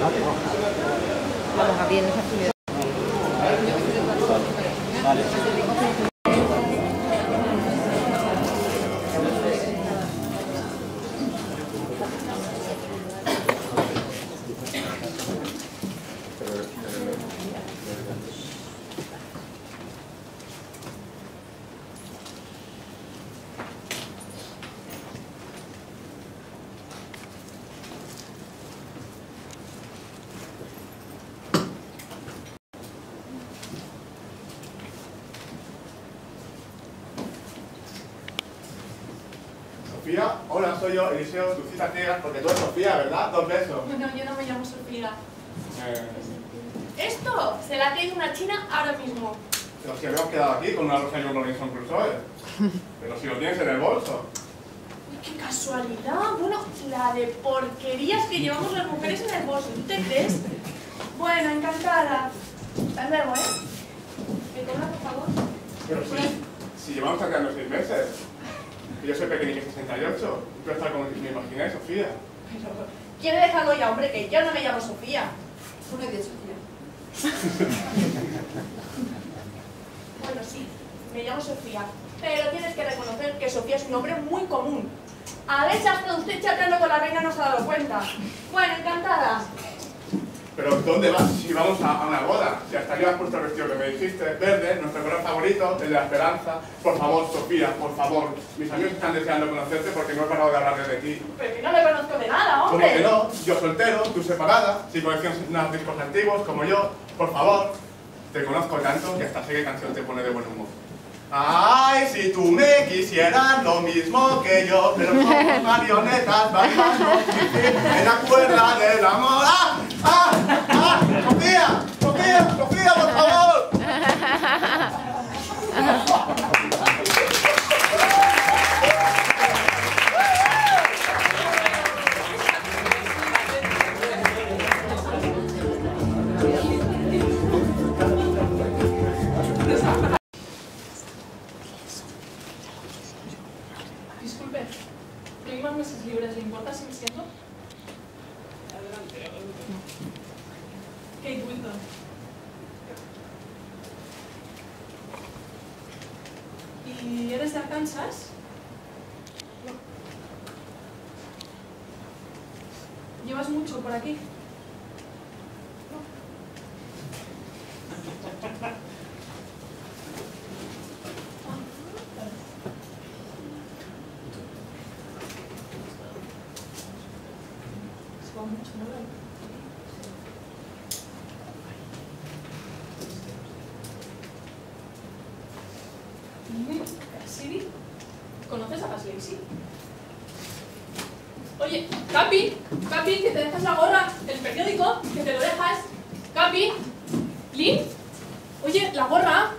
Vamos a bien esa actividad. Sofía, hola, soy yo, Eliseo, tu cita ciega, porque tú eres Sofía, ¿verdad? 2 besos. Bueno, yo no me llamo Sofía. Esto se la ha traído una china ahora mismo. Pero si habíamos quedado aquí con una rosa y un Robinson Crusoe. Pero si lo tienes en el bolso. Uy, qué casualidad. Bueno, la de porquerías que llevamos las mujeres en el bolso, ¿tú te crees? Bueno, encantada. Hasta luego, ¿eh? ¿Me cobra, por favor? Pero si llevamos sacando 6 meses. Que yo soy pequeñito 68. Tú estás como me imaginé, Sofía. Pero, ¿quiere dejarlo ya, hombre? Que yo no me llamo Sofía. Muy bien, Sofía. Bueno, sí, me llamo Sofía. Pero tienes que reconocer que Sofía es un nombre muy común. A ver si hasta usted chateando con la reina no se ha dado cuenta. Bueno, encantada. Pero ¿dónde vas? Si vamos a una boda. Si hasta aquí has puesto el vestido que me dijiste, verde, nuestro color favorito, el de la esperanza. Por favor, Sofía, por favor. Mis amigos están deseando conocerte porque no he parado de hablar de ti. Pero que no le conozco de nada, ¿Cómo hombre. que no? Yo soltero, tú separada, si coleccionas discos antiguos como yo. Por favor, te conozco tanto que hasta sé qué canción te pone de buen humor. Ay, si tú me quisieras lo mismo que yo, pero somos marionetas bailando en la cuerda del amor. ¡Ah! ¡Ah! ¡Ah! ¡Sofía! ¡Sofía! ¡Sofía, por favor! Disculpe, ¿no hay más meses libres? ¿Le importa si me siento? Adelante. Kate Wilton. ¿Y eres de Arkansas? No. ¿Llevas mucho por aquí? Se va mucho, ¿no? ¿Cassidy? ¿Conoces a Cassidy? Sí. Oye, Capi, Capi, que te dejas la gorra, el periódico, que te lo dejas. Capi, Lynn, oye, la gorra.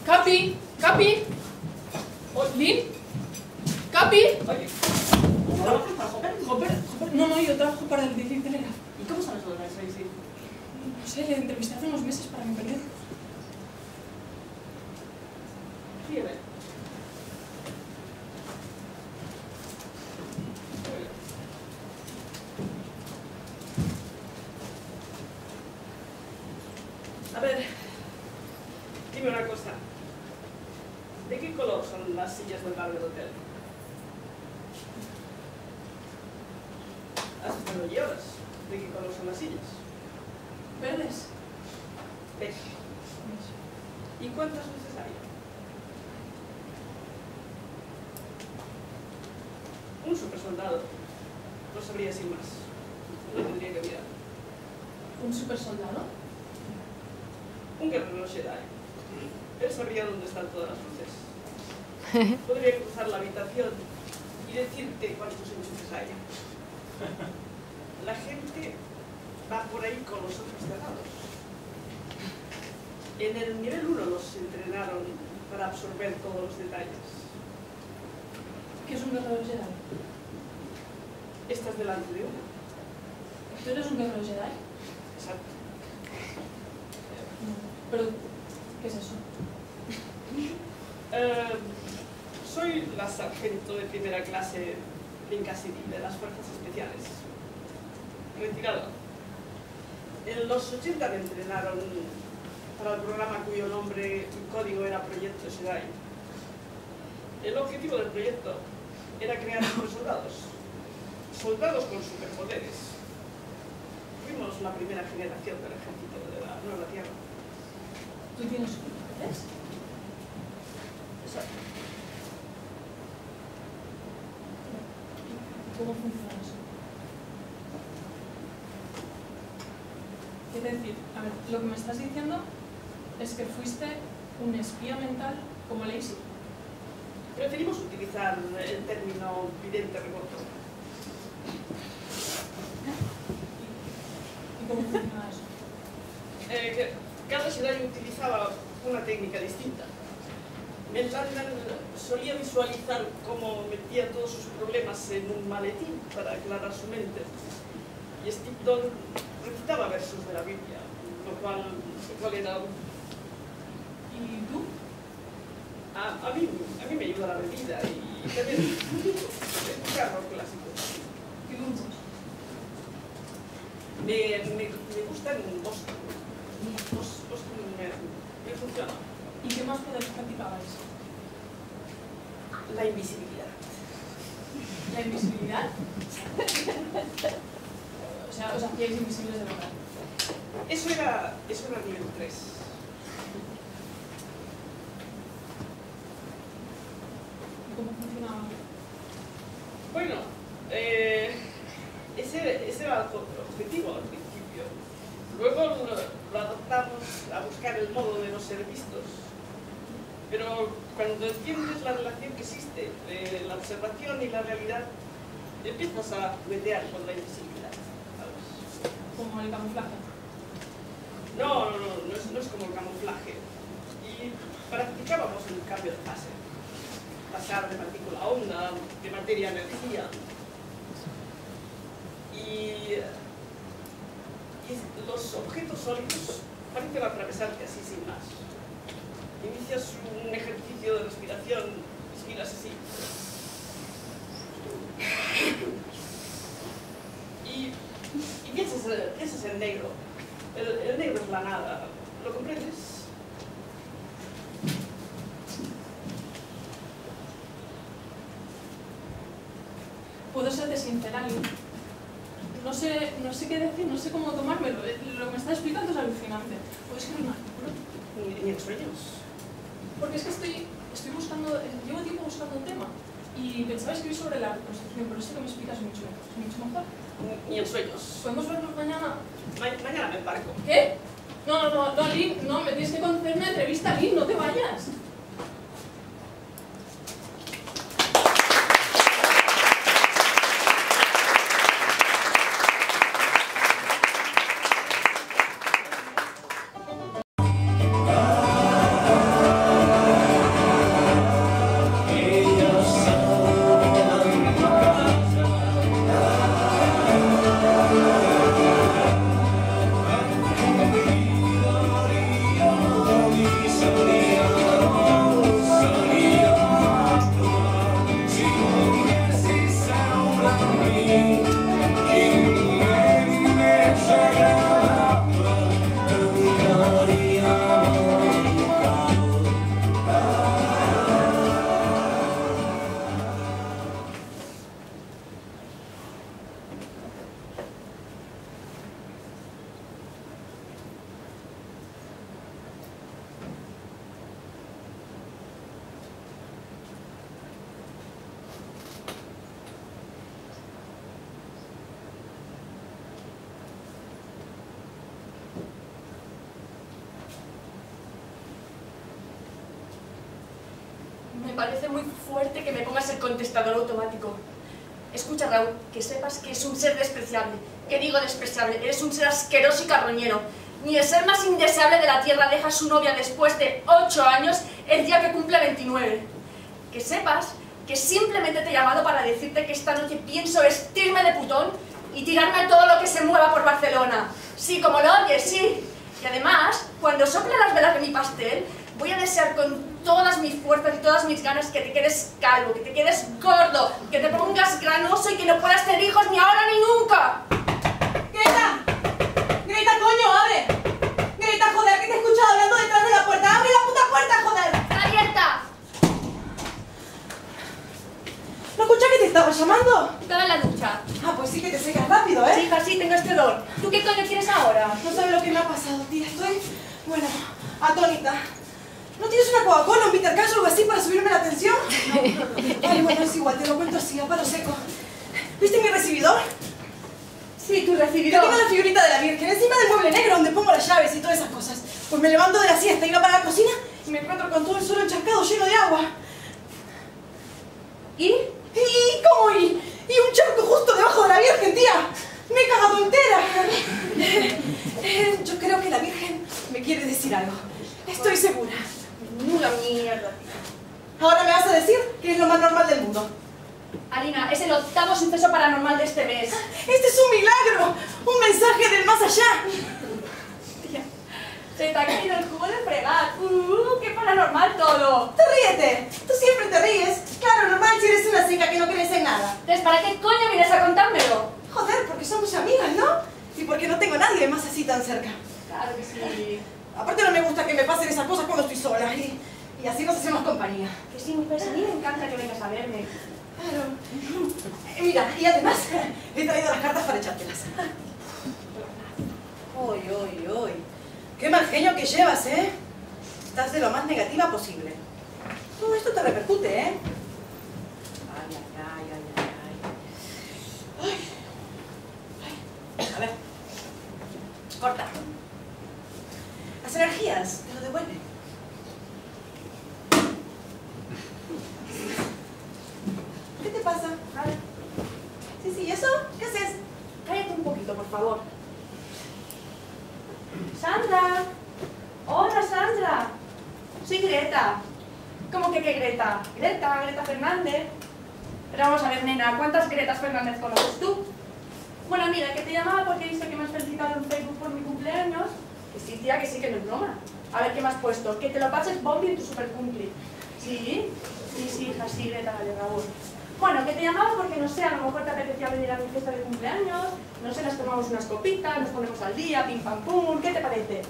Capi, Capi, Lynn, Capi. Oye, ¿Trabajas para Hopper? Hopper, no, yo trabajo para el Daily Telegraph. ¿Y cómo sabes lo de la SIC? No sé, le entrevisté hace unos meses para mi periódico. Fíjate. A ver, dime una cosa. ¿De qué color son las sillas del bar del hotel? ¿Has estado allí horas? ¿De qué color son las sillas? ¿Verdes? Beige. ¿Y cuántas luces hay? Un supersoldado lo sabría sin más. No tendría que mirar. ¿Un supersoldado? Un guerrero Jedi. Él sabría dónde están todas las luces. Podría cruzar la habitación y decirte cuántos enchufes hay. La gente va por ahí con los ojos cerrados. En el nivel 1 los entrenaron para absorber todos los detalles. ¿Qué es un guerrero Jedi? Estás delante de uno. ¿Tú eres un guerrero Jedi? Exacto. Pero, ¿qué es eso? Soy la sargento de primera clase Lynn Cassidy, de las Fuerzas Especiales. Retirado. En los 80 me entrenaron para el programa cuyo nombre y código era Proyecto Sedai. El objetivo del proyecto era crear soldados con superpoderes. Fuimos la primera generación del ejército de la Nueva Tierra. ¿Tú tienes superpoderes? Exacto. ¿Cómo funciona eso? Es decir, a ver, lo que me estás diciendo es que fuiste un espía mental como Lacey. Preferimos utilizar el término vidente remoto. ¿Y cómo funciona eso? Que cada Sedai utilizaba una técnica distinta. Mentalman solía visualizar cómo metía todos sus problemas en un maletín para aclarar su mente. Y Stipton recitaba versos de la Biblia, lo cual era... ¿Y tú? A mí me ayuda la bebida y también escuchar rock clásico. ¿Qué dulces? Me gusta en Boston. Boston me funciona. ¿Y qué más poderes practicabais? La invisibilidad. ¿La invisibilidad? O sea, os hacíais invisibles de verdad. Eso era nivel 3. ¿Y cómo funcionaba? Bueno, ese era el objetivo al principio. Luego lo adoptamos a buscar el modo de no ser vistos. Pero cuando entiendes la relación que existe entre la observación y la realidad, empiezas a juguetear con la invisibilidad, ¿sabes? Como el camuflaje. No es como el camuflaje. Y practicábamos el cambio de fase. Pasar de partícula a onda, de materia a energía. Y los objetos sólidos parecen atravesarte así sin más. Inicias un ejercicio de respiración, respiras así. Y piensas en negro. El negro es la nada. ¿Lo comprendes? Puedo serte sincera, Lynn. No sé qué decir, no sé cómo tomármelo. Lo que me está explicando es alucinante. ¿Puedes escribir un artículo? Ni en sueños. Porque es que estoy buscando, llevo tiempo buscando un tema y pensaba escribir sobre la reconstrucción, pero esto que me explicas es mucho mejor. Ni en sueños. ¿Podemos vernos mañana? Mañana me embarco. ¿Qué? No, Lynn, no, me tienes que conceder una entrevista, Lynn, no te vayas. Me parece muy fuerte que me pongas el contestador automático. Escucha, Raúl, que sepas que es un ser despreciable. ¿Qué digo despreciable? Eres un ser asqueroso y carroñero. Ni el ser más indeseable de la Tierra deja a su novia después de 8 años el día que cumple 29. Que sepas que simplemente te he llamado para decirte que esta noche pienso vestirme de putón y tirarme a todo lo que se mueva por Barcelona. Sí, como lo oyes, sí. Y además, cuando soplen las velas de mi pastel, voy a desear con todas mis fuerzas y todas mis ganas que te quedes calvo, que te quedes gordo, que te pongas granoso y que no puedas tener hijos ni ahora ni nunca. ¡Greta! ¡Greta, coño! así tengo este don. ¿Tú qué coño quieres ahora? No sabes lo que me ha pasado, tía. Estoy, bueno, atónita. ¿No tienes una Coca-Cola, un Peter Cash o algo así para subirme la tensión? No. Ay, bueno, es igual, te lo cuento así, a palo seco. ¿Viste mi recibidor? Sí, tu Que recibidor. tengo la figurita de la Virgen encima del mueble negro donde pongo las llaves y todas esas cosas. Pues me levanto de la siesta, iba para la cocina y me encuentro con todo el suelo encharcado, lleno de agua. ¿Y? ¿Cómo y? Y un charco justo debajo de la Virgen, tía. Me he cagado entera. Yo creo que la Virgen me quiere decir algo. Estoy segura. Nula mierda. Ahora me vas a decir que es lo más normal del mundo. Alina, es el 8º suceso paranormal de este mes. Este es un milagro. Un mensaje del más allá. Tía, se te ha caído el jugo de fregar. ¡Qué paranormal todo! Te ríete. Tú siempre te ríes. Claro, normal si eres una seca que no crees en nada. Entonces, ¿para qué coño vienes a contármelo? Joder, porque somos amigas, ¿no? Y porque no tengo a nadie más así tan cerca. Claro que sí. Aparte no me gusta que me pasen esas cosas cuando estoy sola. Y así nos hacemos compañía. Que sí, pues a mí me encanta que vengas a verme. Claro. Mira, y además he traído las cartas para echártelas. Uy, uy, uy. Qué mal genio que llevas, ¿eh? Estás de lo más negativa posible. Todo esto te repercute, ¿eh? Ay, ay, ay, ay, ay. Ay. A ver. Corta. Las energías te lo devuelven. ¿Qué te pasa? Vale. Sí, sí, ¿y eso? ¿Qué haces? Cállate un poquito, por favor. ¡Sandra! ¡Hola, Sandra! Soy Greta. ¿Cómo que qué Greta? Greta Fernández. Pero vamos a ver, nena, ¿cuántas Gretas Fernández conoces tú? Bueno, mira, que te llamaba porque he visto que me has felicitado en Facebook por mi cumpleaños. Que sí, tía, que sí, que no es broma. A ver, ¿qué me has puesto? Que te lo pases bombi en tu supercumple. ¿Sí? Sí, hija, sí, Greta, vale, Raúl. Bueno, que te llamaba porque, no sé, a lo mejor te apetecía venir a mi fiesta de cumpleaños, no sé, nos tomamos unas copitas, nos ponemos al día, pim pam pum, ¿qué te parece?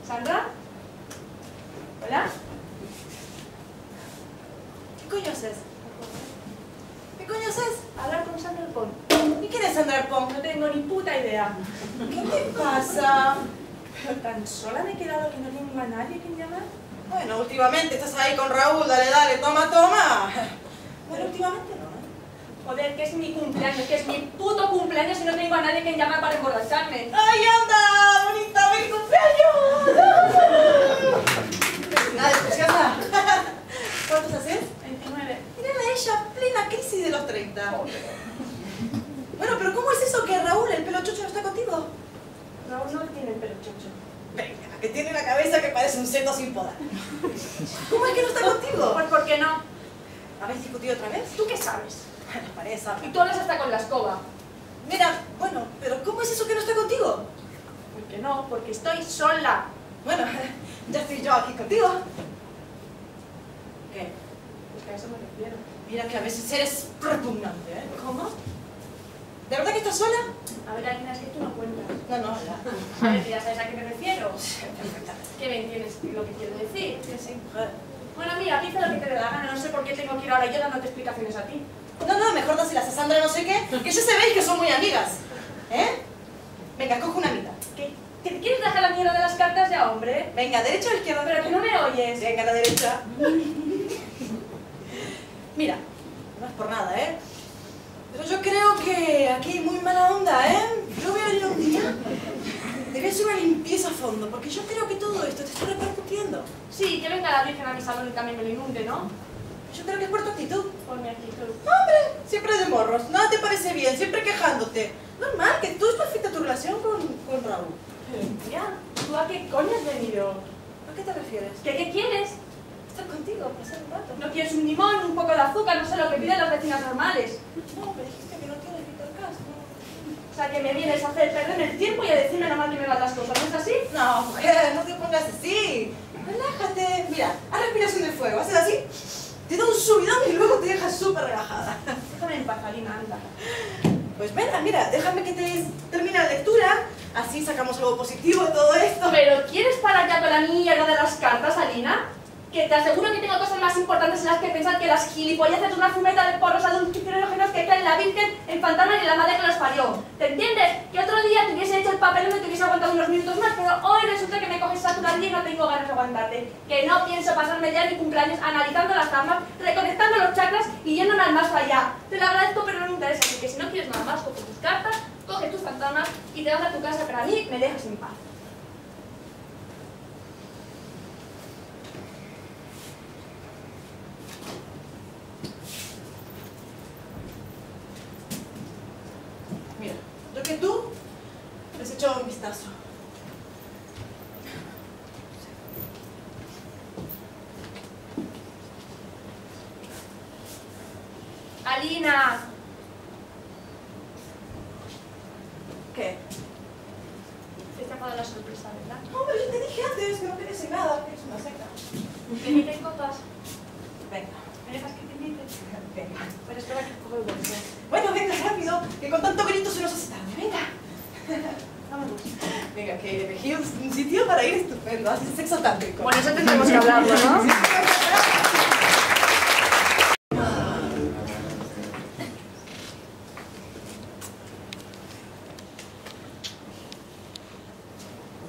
¿Sandra? ¿Hola? ¿Qué coño haces? ¿Qué coño haces? Hablar con Sandra Pon. ¿Y quién es Sandra Pong? No tengo ni puta idea. ¿Qué te pasa? Pero tan sola me he quedado que no tengo a nadie que llamar. Bueno, últimamente estás ahí con Raúl, dale, toma. Bueno, últimamente no, ¿eh? Joder, que es mi cumpleaños, que es mi puto cumpleaños y no tengo a nadie que llamar para emborracharme. ¡Ay, anda! ¡Bonita, feliz cumpleaños! Nada, preciosa. ¿Cuántos haces? 29. Mírala a ella, plena crisis de los 30. Bueno, pero ¿cómo es eso que Raúl, el pelo chocho, no está contigo? Raúl no tiene el pelo chocho. Venga, que tiene la cabeza que parece un seto sin podar. ¿Cómo es que no está contigo? Pues ¿por qué no? ¿Habéis discutido otra vez? ¿Tú qué sabes? Bueno, parece. Y tú hablas hasta con la escoba. Mira, bueno, pero ¿cómo es eso que no está contigo? ¿Por qué no? Porque estoy sola. Bueno, ya estoy yo aquí contigo. ¿Qué? Pues que a eso me refiero. Mira que a veces eres repugnante, ¿eh? ¿Cómo? ¿De verdad que estás sola? A ver, Alina, es que tú no cuentas. No, ya. A ver, ya sabes a qué me refiero. ¿Qué me entiendes lo que quiero decir? Sí, mujer. Bueno, mira, piensa lo que te dé la gana. No sé por qué tengo que ir ahora yo dándote explicaciones a ti. No, mejor dáselas a Sandra no sé qué, que ya se veis que son muy amigas. ¿Eh? Venga, coge una mitad. ¿Qué? ¿Que te quieres dejar la mierda de las cartas ya, hombre? Venga, ¿derecha o izquierda? Pero que no me oyes. Venga, a la derecha. Mira, no es por nada, ¿eh? Pero yo creo que aquí hay muy mala onda, ¿eh? Yo voy a venir un día. Te voy a hacer una limpieza a fondo, porque yo creo que todo esto te está repercutiendo. Sí, que venga la Virgen a mi salón y también me lo inunde, ¿no? Yo creo que es por tu actitud. Por mi actitud. Hombre, siempre de morros, nada te parece bien, siempre quejándote. Normal, que tú es perfecta tu relación con Raúl. Ya, ¿tú a qué coño has venido? ¿A qué te refieres? ¿Qué quieres? Estar contigo, pasar un rato. ¿No quieres un limón, un poco de azúcar? No sé lo que piden las vecinas normales. No, me dijiste que no tienes Peter Cash, ¿no? O sea, que me vienes a hacer perder el tiempo y a decirme lo mal que me van las cosas, ¿no es así? No, mujer, no te pongas así. Relájate. Mira, haz respiración de fuego. Haces así, te da un subidón y luego te dejas súper relajada. Déjame en paz, Alina, anda. Pues venga, mira, déjame que te termine la lectura. Así sacamos algo positivo de todo esto. ¿Pero quieres parar ya con la mierda de las cartas, Alina? Que te aseguro que tengo cosas más importantes en las que pensar que las gilipolleces de una fumeta de porros adulterógenos que creen en la Virgen, en fantasmas y en la madre que los parió. ¿Te entiendes? Que otro tengo ganas de aguantarte. Que no pienso pasarme ya mi cumpleaños analizando las armas, reconectando los chakras y yéndome al más allá. Te lo agradezco, pero no me interesa. Así que si no quieres nada más, coge tus cartas, coge tus fantasmas y te vas a tu casa, pero a mí me dejas en paz. Mira, yo que tú les echo un vistazo. Alina. ¿Qué? Te he sacado la sorpresa, ¿verdad? No, pero yo te dije antes que no querías en nada, que es una secta. Venite en copas. Venga, ¿Me dejas que te invite? venga. Pero espera que cojo el bolso. Bueno, venga, rápido, que con tanto grito se nos hace tarde. Venga. Vámonos. Venga, que elegí un sitio para ir estupendo, hace sexo tántrico. Bueno, eso tendremos que hablarlo, ¿no?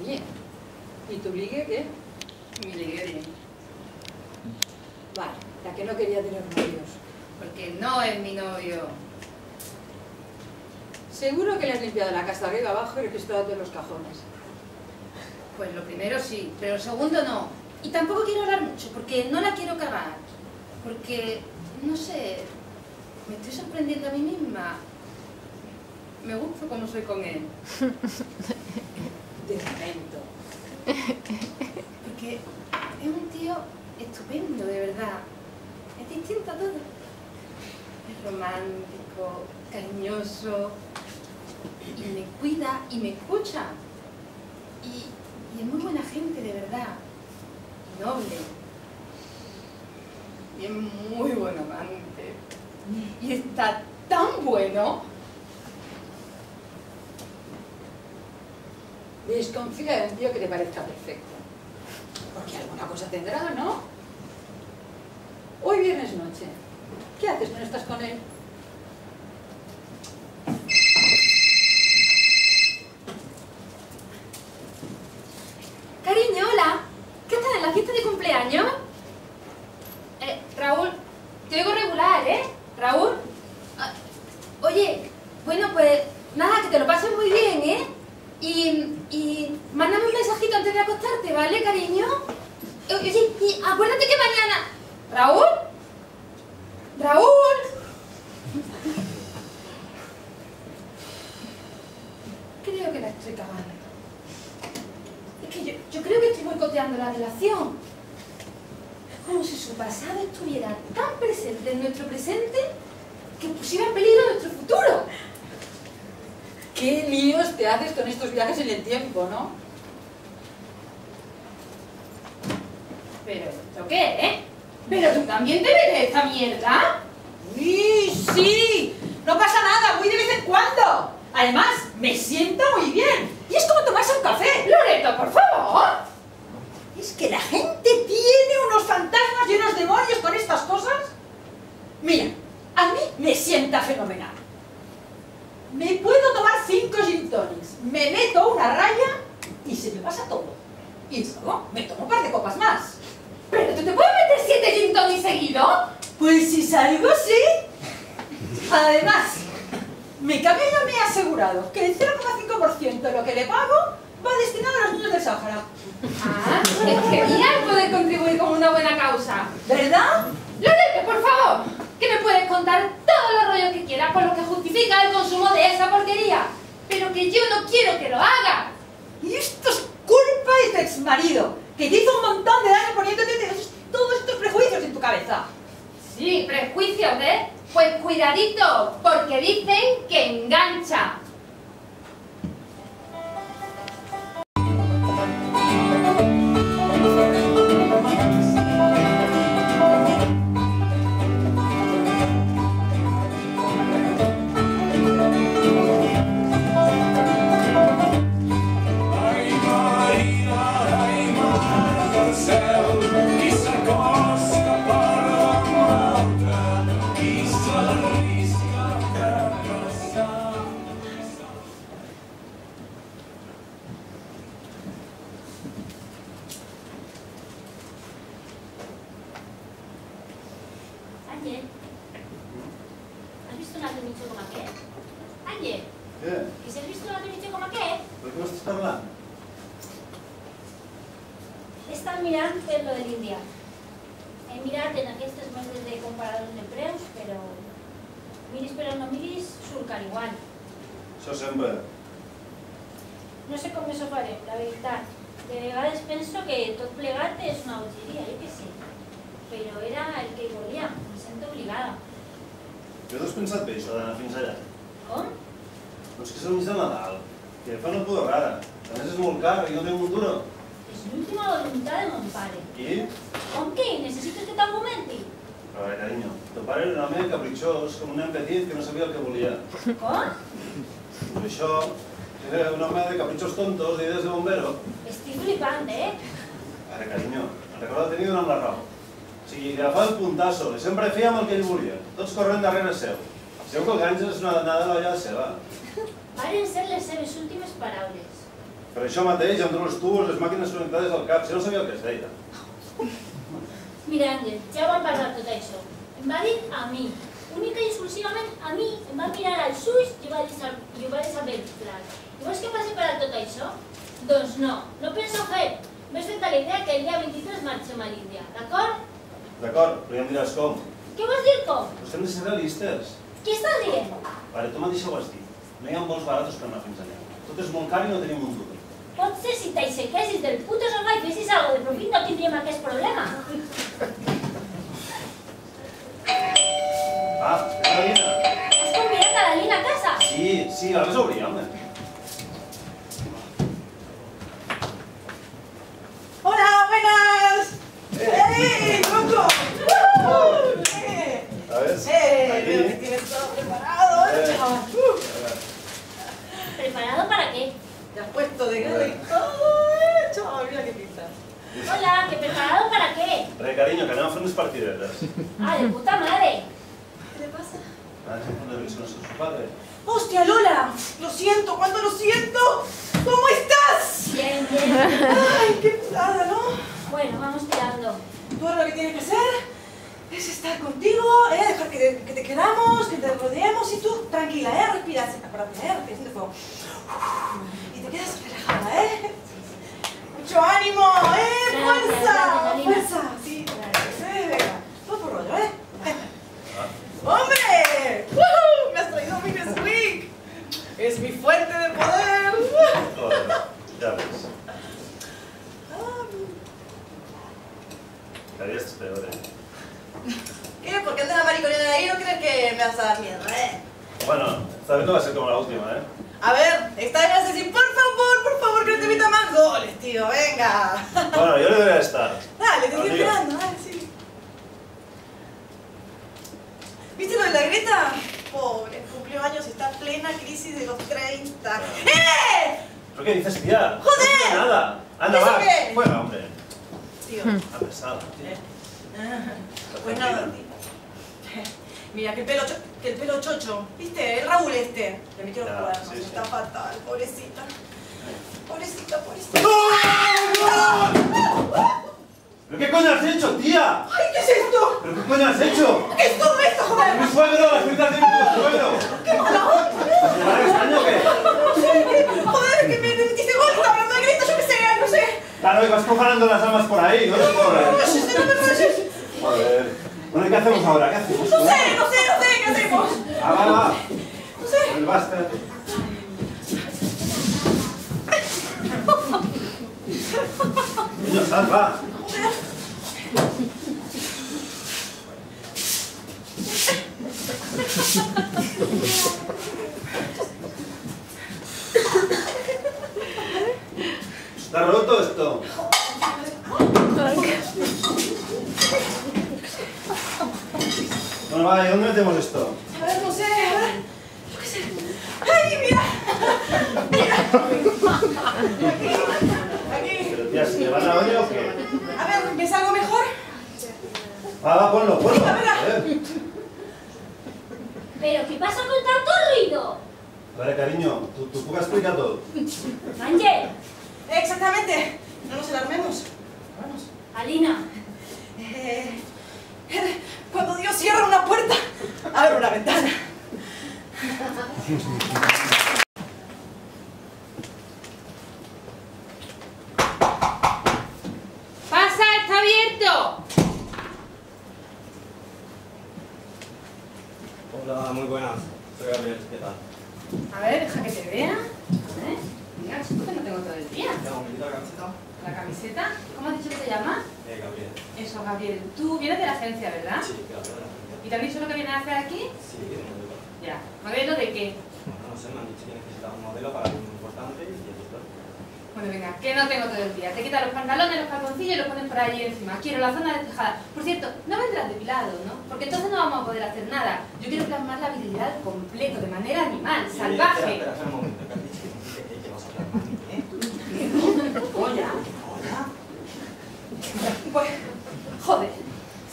Oye, ¿y tu ligue qué? Mi ligue bien, Vale, la que no quería tener novios. porque no es mi novio. Seguro que le has limpiado la casa arriba abajo y registrado todos los cajones. Pues lo primero sí, pero lo segundo no. Y tampoco quiero hablar mucho, porque no la quiero cagar. Porque, no sé, me estoy sorprendiendo a mí misma. Me gusta cómo soy con él. De momento. Porque es un tío estupendo, de verdad. Es distinto a todo. Es romántico, cariñoso, y me cuida y me escucha. Y es muy buena gente, de verdad. Noble. Y es muy buen amante. Y está tan bueno. Desconfía de un tío que te parezca perfecto. Porque alguna cosa tendrá, ¿no? Hoy viernes noche. ¿Qué haces cuando estás con él? Cariño, hola. ¿Qué tal en la fiesta de cumpleaños? Raúl, te oigo regular, ¿eh? Raúl. Oye, bueno, pues nada, que te lo pases muy bien, ¿eh? Y mándame un mensajito antes de acostarte, ¿vale, cariño? Oye, y acuérdate que mañana... ¿Raúl? ¡Raúl! Creo que la estoy cagando. Es que yo creo que estoy boicoteando la relación. Es como si su pasado estuviera tan presente en nuestro presente que pusiera en peligro nuestro futuro. ¿Qué líos te haces con estos viajes en el tiempo, no? ¿Pero esto qué, eh? ¿Pero tú también te metes esta mierda? Sí, no pasa nada, muy de vez en cuando. Además, me sienta muy bien. Y es como tomarse un café. Loreto, por favor. Es que la gente tiene unos fantasmas y unos demonios con estas cosas. Mira, a mí me sienta fenomenal. Me puedo tomar 5 gin tonics, me meto una raya y se me pasa todo. Y luego me tomo un par de copas más. ¿Pero tú te puedes meter 7 gin tonics seguidos? Pues si salgo, sí. Además, mi cabello me ha asegurado que el 0,5% de lo que le pago va destinado a los niños del Sáhara. Ah, es genial poder contribuir con una buena causa. ¿Verdad? Loreto, por favor, que me puedes contar todos los rollos que quieras por lo que justifica el consumo de esa porquería. Pero que yo no quiero que lo hagas. Y esto es culpa de tu exmarido, que te hizo un montón de daño poniéndote todos estos prejuicios en tu cabeza. Sí, prejuicios, ¿eh? Pues cuidadito, porque dicen que engancha. què m'estàs parlant? He estat mirant per lo de l'Índia. He mirat en aquestes meses de comparadors de preus, però miris per on no miris, surt car igual. Això sempre. No sé com m'ho faré, la veritat. De vegades penso que tot plegat és una bogeria, jo què sé. Però era el que hi volia, em sento obligada. Jo t'ho has pensat bé, això d'anar fins allà? Com? Doncs que és el mig de Nadal, que fa una pudor rara. A més és molt car i no tengo un duro. És l'última voluntat de mon pare. I? Com que? Necessites que t'argumenti? A veure, carinyo, teu pare era un home capritxós, com un nen petit que no sabia el que volia. Com? Per això, era un home de capritxos tontos, d'idees de bombero. Estic flipant, A veure, carinyo, me'n recordo de tenir donant la raó. O sigui, agafava el puntasso, i sempre fèiem el que ell volia, tots corrent darrere seu. Segur que el ganges és una danada de l'olla seva. Varen ser les seves últimes paraules. Per això mateix, amb els tubos, les màquines connectades al cap, si no sabia el que es deia. Mira, Àngel, ja ho vam parlar tot això. Em va dir a mi, única i exclusivament a mi, em va mirar als ulls i ho va deixar ben clar. I vols que passi per tot això? Doncs no, no penso fer. M'he fet a la idea que el dia 23 marxem a l'Índia, d'acord? D'acord, però ja em diràs com. Què vols dir com? Però hem de ser realistes. Què estàs dient? Vale, tu mateixa ho has dit. No hi ha vols baratos per anar fins allà. Tot és molt car i no tenim un duro. Potser si t'aixequessis del puto sofà i fessis algo de profit no tindríem aquest problema. Ah, és la Lina. Has convidat a la Lina a casa? Sí, ara les hauríem. ¡Hola, buenas! ¡Hey, loco! A ver, Veo que tienes todo preparado, chaval. ¿Preparado para qué? Te has puesto de guerra y todo, chaval, mira qué pinta. Hola, ¿que preparado para qué? Re, carinyo, que anem a fer unes partidetes. Ah, de puta madre. ¿Qué le pasa? Ah, és un punt de vista, no sé su padre. ¡Hostia, Lola! Lo siento, ¿cuándo lo siento? ¿Cómo estás? Bien, bien. Ay, qué putada, ¿no? Bueno, vamos tirando. Tú ahora lo que tienes que hacer es estar contigo, dejar que te queramos, que te rodeemos y tú tranquila, respira, para respiración de fuego. Y te quedas relajada, Mucho ánimo, fuerza, fuerza. Sí, venga, todo por rollo, ¡Hombre! ¡Me has traído mi Nesquik! ¡Es mi fuente de poder! Joder, ja ves. Cada día estás peor, ¿Qué? ¿Por qué andas la mariconera ahí? ¿No crees que me vas a dar miedo, Bueno, esta vez no va a ser como la última, A ver, esta vez vas a decir, por favor, que no te meta más goles, tío, venga. Bueno, yo le debería estar. Dale, te estoy Adiós. esperando, dale, sí. ¿Viste lo de la Greta? Pobre, cumplió años, está en plena crisis de los 30. ¡Eh! ¿Pero qué dices, tía? ¡Joder! No nada. Anda, ¿Eso va. qué? Fuera, hombre. Tío. Está pesada, tío. Pues nada, tío. Mira, que el pelo chocho, ¿viste? El Raúl este. Le metió los Ya, cuernos, sí, sí. está fatal, pobrecita. Pobrecita. ¿Pero qué coño has hecho, tía? ¡Ay, qué es esto! ¿Pero qué coño has hecho? ¿Qué es todo esto, joder? ¡Mi suegro! ¡Las pintas de mi suegro! ¡Qué mala onda! ¿Te va a extraño o qué? No sé, joder, que me metiste gol, estaba hablando de Greta, yo qué sé, no sé. Claro, y vas profanando las almas por ahí, ¿no? No sé, no me parece. Joder. Bueno, ¿y qué hacemos ahora? ¿Qué hacemos? No sé, ¿qué hacemos? Va. No sé. El basta. Niño, sal, va. ¿Está roto esto? Bueno, va, ¿y dónde metemos esto? A ver, no sé, a ver. Yo qué sé. ¡Ay, mira! Aquí. Pero tía, ¿se le va la olla o qué? A ver, ¿ves algo mejor? Va, ponlo. A ver. A ver. ¿Pero qué pasa con tanto ruido? Vale, cariño, tu puga explica todo. Ángel, Exactamente. No nos alarmemos. Vamos. Alina, Cuando Dios cierra una puerta, abre una ventana. buenas. Soy Gabriel, ¿qué tal? A ver, deja que te vea. A ver. Venga, chico, que no tengo todo el día. ¿Tengo un poquito la camiseta? La camiseta, ¿cómo has dicho que te llamas? Gabriel. Eso, Gabriel. Tú vienes de la agencia, ¿verdad? Sí, Gabriel. ¿Y te han dicho lo que vienes a hacer aquí? Sí, de modelo. Ya. ¿Modelo de qué? Bueno, no sé, me han dicho que necesitaba un modelo para algo muy importante y aquí estoy. Bueno, venga, que no tengo todo el día. Te quitas los pantalones, los calzoncillos y los pones por ahí encima. Quiero la zona despejada. Por cierto, no vendrás depilado, ¿no? Porque entonces no vamos a poder hacer nada. Yo quiero plasmar la virilidad al completo, de manera animal, salvaje. Espera un momento, que has dicho que vas a plasmar, ¿eh? ¿Polla? Pues, joder,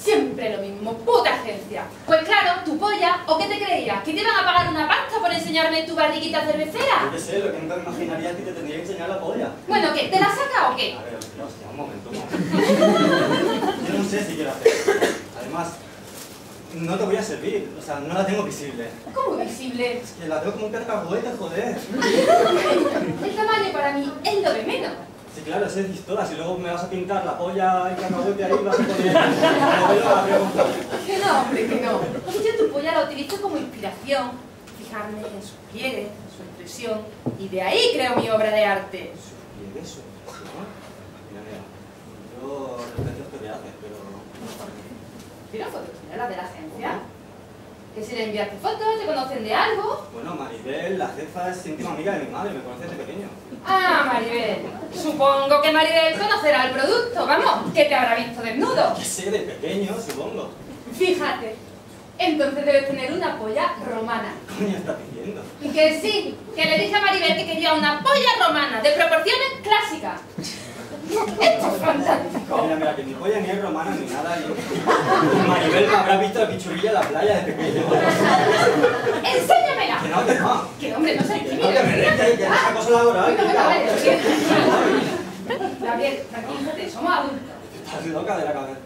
siempre lo mismo, puta agencia. Pues claro, tu polla, ¿o qué te creías? ¿Que te iban a pagar una pasta por enseñarme tu barriguita cervecera? Yo qué sé, lo que nunca me imaginaría es que te tendría que enseñar la polla. Bueno, ¿qué? ¿Te la saca o qué? A ver, hostia, un momento. Yo no sé si quiero hacer. Además, no te voy a servir, o sea, no la tengo visible. ¿Cómo visible? Es que la tengo como un cacahuete, joder. El tamaño para mí es lo de menos. Sí, claro, eso decís todas, y luego me vas a pintar la polla y cacahuete ahí y vas a poner el modelo a la pregunta. Que no, hombre, que no. Yo tu polla la utilizo como inspiración, fijarme en sus pliegues, en su expresión, y de ahí creo mi obra de arte. ¿Y eso? ¿No? Mira, yo respeto esto que haces, pero... ¿Tienes fotos? ¿La de la agencia? ¿Que si le enviaste fotos? ¿Te conocen de algo? Bueno, Maribel, la jefa, es íntima amiga de mi madre, me conoce desde pequeño. Ah, Maribel. Supongo que Maribel conocerá el producto, vamos, que te habrá visto desnudo. Que sé, de pequeño, supongo. Fíjate, entonces debes tener una polla romana. ¿Qué coño estás diciendo? Que sí, que le dije a Maribel que quería una polla romana, de proporciones clásicas. Esto es fantástico. Mira, que mi polla ni es romana ni nada, y Maribel me habrá visto la pichurilla en la playa de pequeño. ¡Enséñamela! Que no. Que hombre, no sé Que no, que me dejes, que es una cosa laboral. Gabriel, tranquilízate, somos adultos. Estás loca de la cabeza.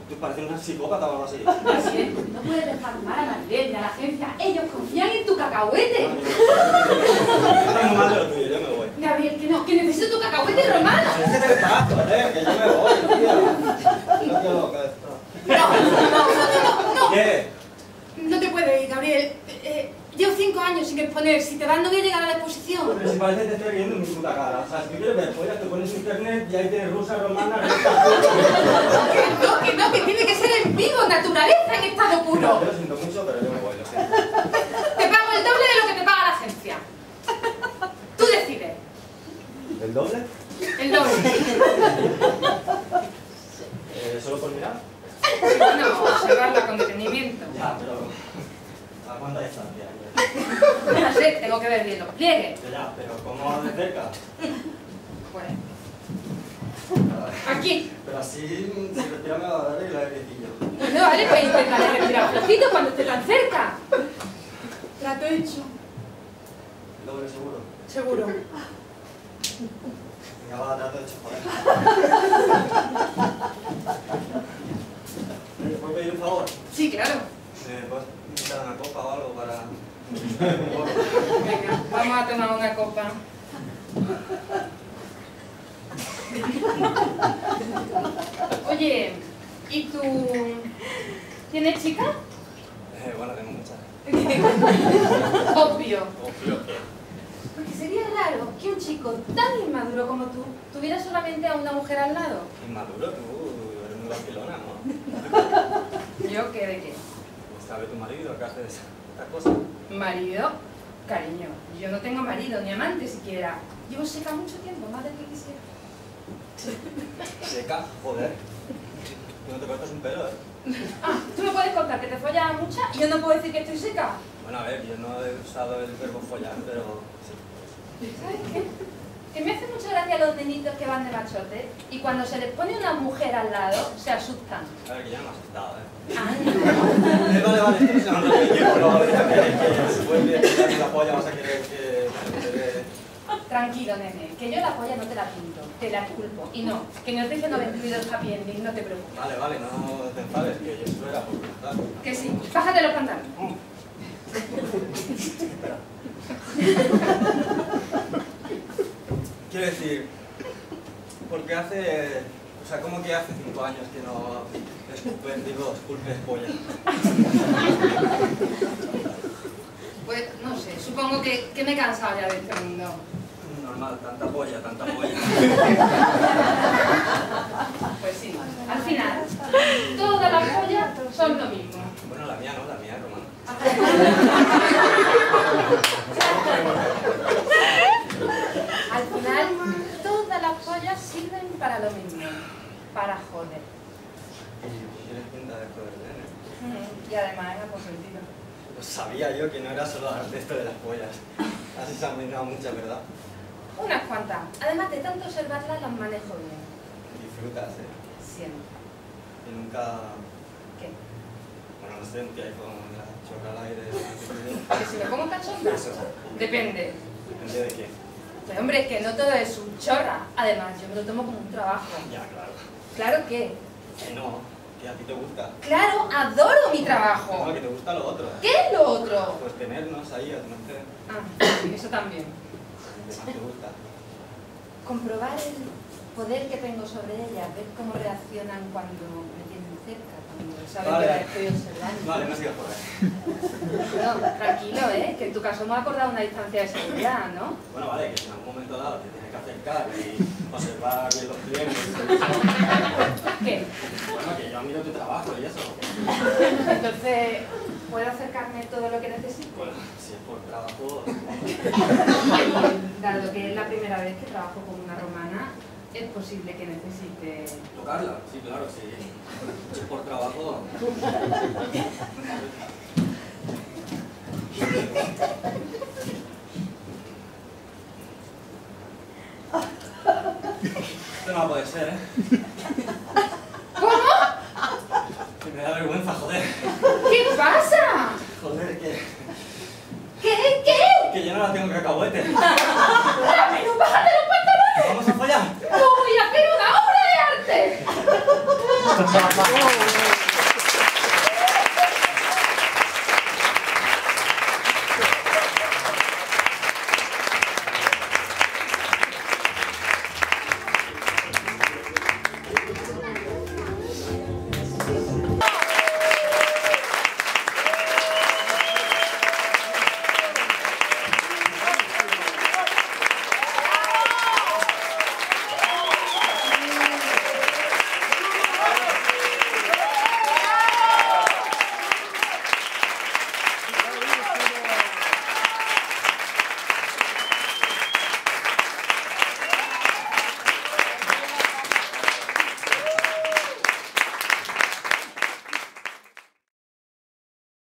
Tú pareces una psicópata o algo así. Gabriel, no puedes dejar mal a Maribel y a la agencia. Ellos confían en tu cacahuete. Tengo más de lo tuyo, yo me voy. Gabriel, que no, que necesito tu cacahuete romano. Es que te paso, que yo me voy, tía. No quiero loca esto. No. ¿Qué? No te puedes ir, Gabriel. Llevo 5 años sin exponer. Si te vas no voy a llegar a la exposición. Pero si parece que te estoy riendo en mi puta cara. O sea, si tú quieres ver pollas, te pones internet y ahí tienes rusa, romana, Que no, que tiene que ser en vivo, naturaleza en estado puro. Yo lo siento mucho, pero yo me voy, lo siento. Te pago el doble de lo que te paga la agencia. Tú decides. ¿El doble? El doble. ¿Solo por mirar? No, observarla con detenimiento. Ya, pero... ¿A cuánta distancia? No sé, tengo que ver bien los pliegues. Ya, pero ¿cómo de cerca? Bueno. Aquí. Pero así, si respira me va a dar el airecillo. Bueno, vale, pues intentaré respirar flojito cuando esté tan cerca. Trato hecho. ¿Doble seguro? Seguro. Ya va, trato hecho, joder. ¿Me puedo pedir un favor? Sí, claro. ¿Me puedes invitar una copa o algo para...? Venga, vamos a tomar una copa. Oye, ¿y tú tienes chica? Bueno, tengo muchas. Obvio. Obvio que... Porque sería raro que un chico tan inmaduro como tú tuviera solamente a una mujer al lado. Inmaduro, tú eres muy vacilona, ¿no? ¿Yo qué de qué? ¿Sabe tu marido que haces estas cosas? ¿Marido? Cariño, yo no tengo marido ni amante siquiera. Llevo seca mucho tiempo, más del que quisiera. Seca, joder. Tú no te cortas un pelo, ¿eh? Ah, tú me puedes contar que te follas mucha y yo no puedo decir que estoy seca. Bueno, a ver, yo no he usado el verbo follar, pero sí. ¿Sabes qué? Que me hace mucha gracia los nenitos que van de machote y cuando se les pone una mujer al lado se asustan. A ver, que ya me has asustado, ¿eh? Ah, no. Vale, esto es una que no, que se vuelve a quitar la polla, vas a querer que te dé... Tranquilo, nene, que yo la polla no te la pinto, te la esculpo. Y no, que no te no incluido el happy ending, no te preocupes. Vale, no te enfades, que yo solo era por preguntar. Que sí, bájate los pantalones. Espera. Quiero decir, porque hace... O sea, ¿cómo que hace 5 años que no esculpes polla? pues no sé, supongo que me he cansado ya de este mundo. Normal, tanta polla, tanta polla. Pues sí, al final, todas las pollas son lo mismo. Bueno, la mía no, la mía, Román. Al final, todas las pollas sirven para lo mismo, para joder. Tienes pinta de joder, nene. Y además es consentido. Pues sabía yo que no era solo el esto de las pollas. Así se han venido muchas, ¿verdad? Unas cuantas. Además de tanto observarlas, las manejo bien. Disfrutas, ¿eh? Siempre. Y nunca... ¿Qué? Bueno, no sé, un tío ahí con la chorra al aire... ¿Que si me pongo cachonda? Eso. Depende. ¿Depende de qué? Pues hombre, que no todo es un chorra. Además, yo me lo tomo como un trabajo. Ya, claro. ¿Claro que? Que no, que a ti te gusta. ¡Claro! ¡Adoro mi trabajo! No, que te gusta lo otro. ¿Qué es lo otro? Pues tenernos ahí, a conocer. Ah, eso también. ¿Qué más te gusta? Comprobar el poder que tengo sobre ellas, ver cómo reaccionan cuando me tienen cerca, cuando saben Vale. que las estoy observando. Vale, no sigas por ahí. No, tranquilo, ¿eh? Que en tu caso hemos acordado una distancia de seguridad, ¿no? Bueno, vale, que si en algún momento dado te tienes que acercar y observar bien los clientes. ¿Qué? Bueno, que yo admiro tu trabajo y eso. Entonces, ¿puedo acercarme todo lo que necesite? Bueno, si es por trabajo... Dado que es la primera vez que trabajo con una romana, es posible que necesite... ¿Tocarla? Sí, claro, sí. Si es por trabajo... Esto no va a poder ser, ¿eh? ¿Cómo? Que me da vergüenza, joder. ¿Qué pasa? Joder, ¿Qué? que yo no la tengo cacahuete. ¡Pero vale!